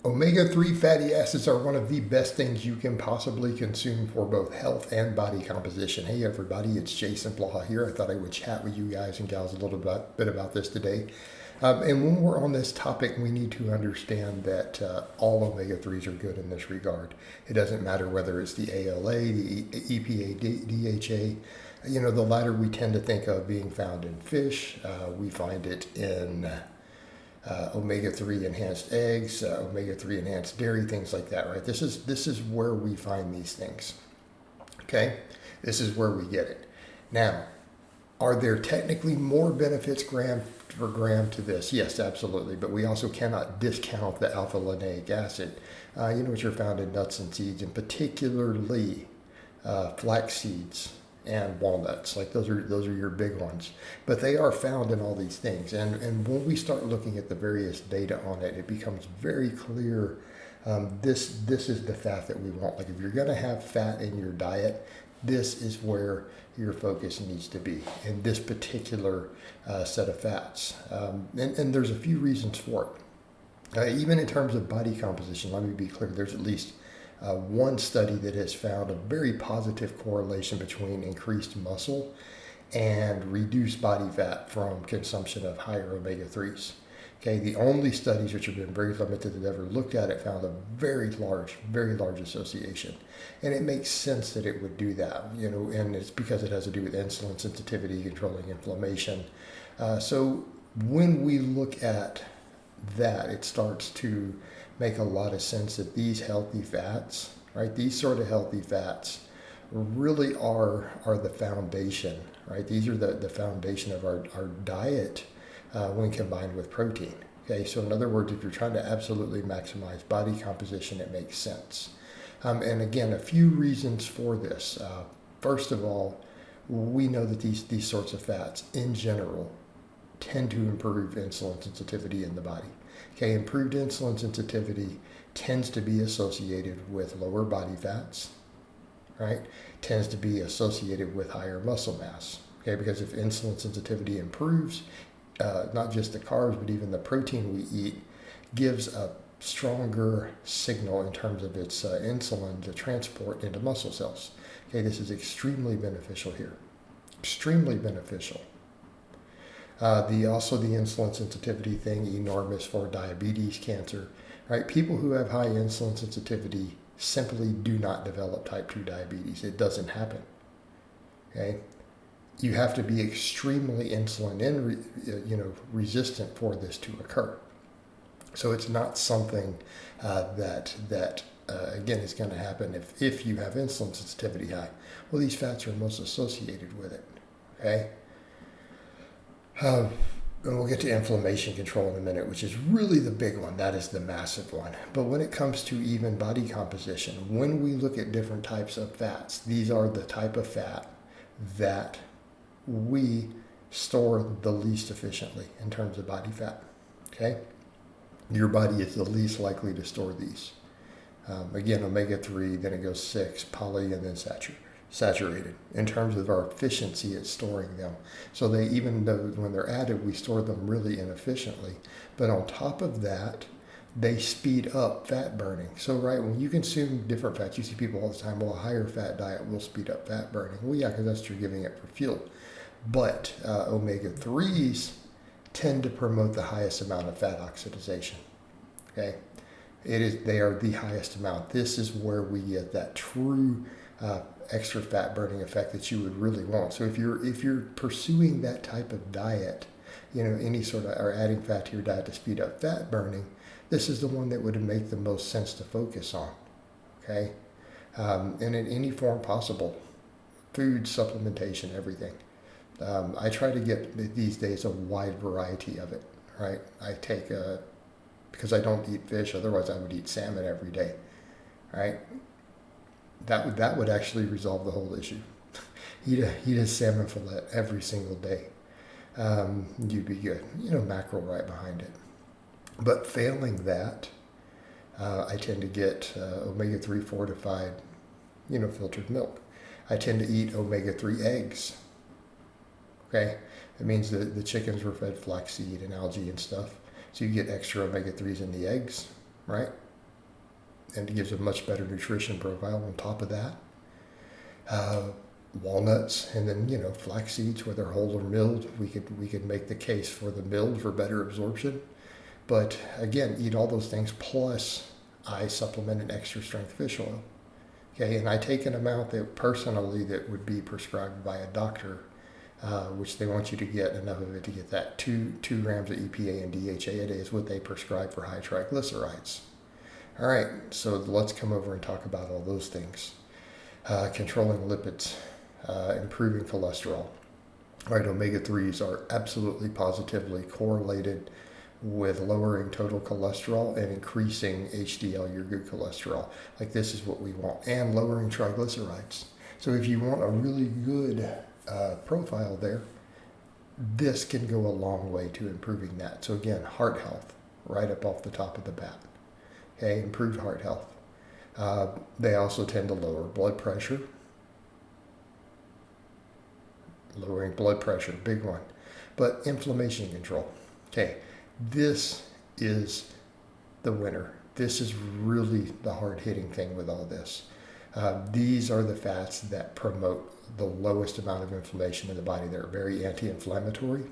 Omega-3 fatty acids are one of the best things you can possibly consume for both health and body composition. Hey everybody, it's Jason Blaha here. I thought I would chat with you guys and gals a little bit about this today. And when we're on this topic, we need to understand that all omega-3s are good in this regard. It doesn't matter whether it's the ALA, the EPA, DHA. You know, the latter we tend to think of being found in fish. We find it in omega-3 enhanced eggs, omega-3 enhanced dairy, things like that, right? This is where we find these things, okay? This is where we get it. Now, are there technically more benefits gram for gram to this? Yes, absolutely, but we also cannot discount the alpha-linoleic acid, which are found in nuts and seeds, and particularly flax seeds and walnuts. Like those are your big ones, but they are found in all these things. And when we start looking at the various data on it, it becomes very clear. This is the fat that we want. Like if you're going to have fat in your diet, this is where your focus needs to be in this particular set of fats. And there's a few reasons for it. Even in terms of body composition, let me be clear. There's at least one study that has found a very positive correlation between increased muscle and reduced body fat from consumption of higher omega-3s. Okay, the only studies which have been very limited that ever looked at it found a very large association. And it makes sense that it would do that, and it's because it has to do with insulin sensitivity, controlling inflammation. So when we look at that, it starts to make a lot of sense that these healthy fats, right? These sort of healthy fats really are the foundation, right? These are the foundation of our diet when combined with protein. Okay, so in other words, if you're trying to absolutely maximize body composition, it makes sense. And again, a few reasons for this. First of all, we know that these sorts of fats in general tend to improve insulin sensitivity in the body. Okay, improved insulin sensitivity tends to be associated with lower body fats, right? Tends to be associated with higher muscle mass. Okay, because if insulin sensitivity improves, not just the carbs, but even the protein we eat gives a stronger signal in terms of its insulin to transport into muscle cells. Okay, this is extremely beneficial here. Extremely beneficial. Also the insulin sensitivity thing, enormous for diabetes, cancer, right? People who have high insulin sensitivity simply do not develop type 2 diabetes. It doesn't happen, okay? You have to be extremely insulin resistant for this to occur. So it's not something that again is going to happen if you have insulin sensitivity high. Well, these fats are most associated with it, okay? And we'll get to inflammation control in a minute, which is really the big one. That is the massive one. But when it comes to even body composition, when we look at different types of fats, these are the type of fat that we store the least efficiently in terms of body fat. Okay? Your body is the least likely to store these. Again, omega-3, then it goes 6, poly, and then saturated in terms of our efficiency at storing them. So they, even though when they're added, we store them really inefficiently. But on top of that, they speed up fat burning. So right, when you consume different fats, you see people all the time, well, a higher fat diet will speed up fat burning. Well, yeah, because that's you're giving it for fuel. But omega-3s tend to promote the highest amount of fat oxidation. Okay, they are the highest amount. This is where we get that true extra fat burning effect that you would really want. So if you're pursuing that type of diet, any sort of, or adding fat to your diet to speed up fat burning, this is the one that would make the most sense to focus on. Okay, and in any form possible, food, supplementation, everything. I try to get these days a wide variety of it. Right, I take because I don't eat fish, otherwise I would eat salmon every day. Right. That would actually resolve the whole issue. Eat a salmon fillet every single day. You'd be good. Mackerel right behind it. But failing that, I tend to get omega-3 fortified, filtered milk. I tend to eat omega-3 eggs. Okay, it means that the chickens were fed flaxseed and algae and stuff, so you get extra omega-3s in the eggs, right? and it gives a much better nutrition profile on top of that. Walnuts, and then flax seeds, whether whole or milled. We could make the case for the milled for better absorption. But again, eat all those things, plus I supplement an extra strength fish oil. Okay, and I take an amount that personally that would be prescribed by a doctor, which they want you to get enough of it to get that 2 grams of EPA and DHA a day is what they prescribe for high triglycerides. All right, so let's come over and talk about all those things. Controlling lipids, improving cholesterol. All right, omega-3s are absolutely positively correlated with lowering total cholesterol and increasing HDL, your good cholesterol. Like, this is what we want, and lowering triglycerides. So if you want a really good profile there, this can go a long way to improving that. So again, heart health, right up off the top of the bat. Okay, improved heart health. They also tend to lower blood pressure. Lowering blood pressure, big one. But inflammation control. Okay, this is the winner. This is really the hard-hitting thing with all this. These are the fats that promote the lowest amount of inflammation in the body. They're very anti-inflammatory.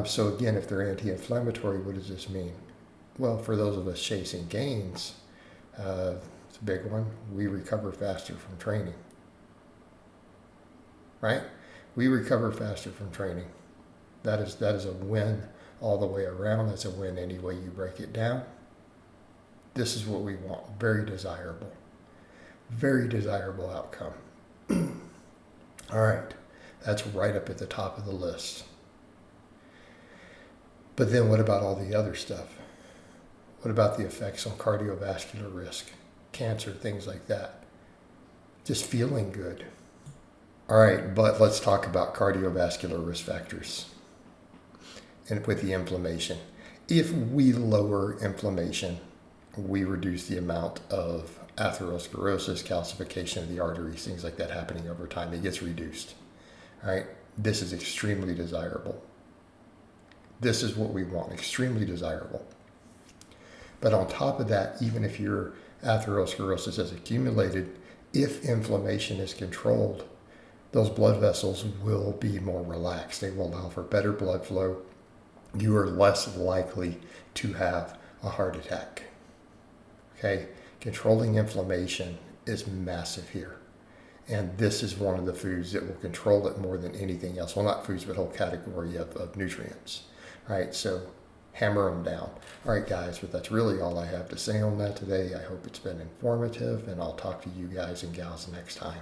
So again, if they're anti-inflammatory, what does this mean? Well, for those of us chasing gains, it's a big one. We recover faster from training. Right? We recover faster from training. That is a win all the way around. That's a win any way you break it down. This is what we want. Very desirable. Very desirable outcome. All right. That's right up at the top of the list. But then what about all the other stuff? What about the effects on cardiovascular risk, cancer, things like that? Just feeling good. All right, but let's talk about cardiovascular risk factors and with the inflammation. If we lower inflammation, we reduce the amount of atherosclerosis, calcification of the arteries, things like that happening over time. It gets reduced. All right, this is extremely desirable. This is what we want, extremely desirable. But on top of that, even if your atherosclerosis has accumulated, if inflammation is controlled, those blood vessels will be more relaxed. They will allow for better blood flow. You are less likely to have a heart attack. Okay, controlling inflammation is massive here. And this is one of the foods that will control it more than anything else. Well, not foods, but whole category of nutrients. All right, so hammer them down. All right, guys, but that's really all I have to say on that today. I hope it's been informative, and I'll talk to you guys and gals next time.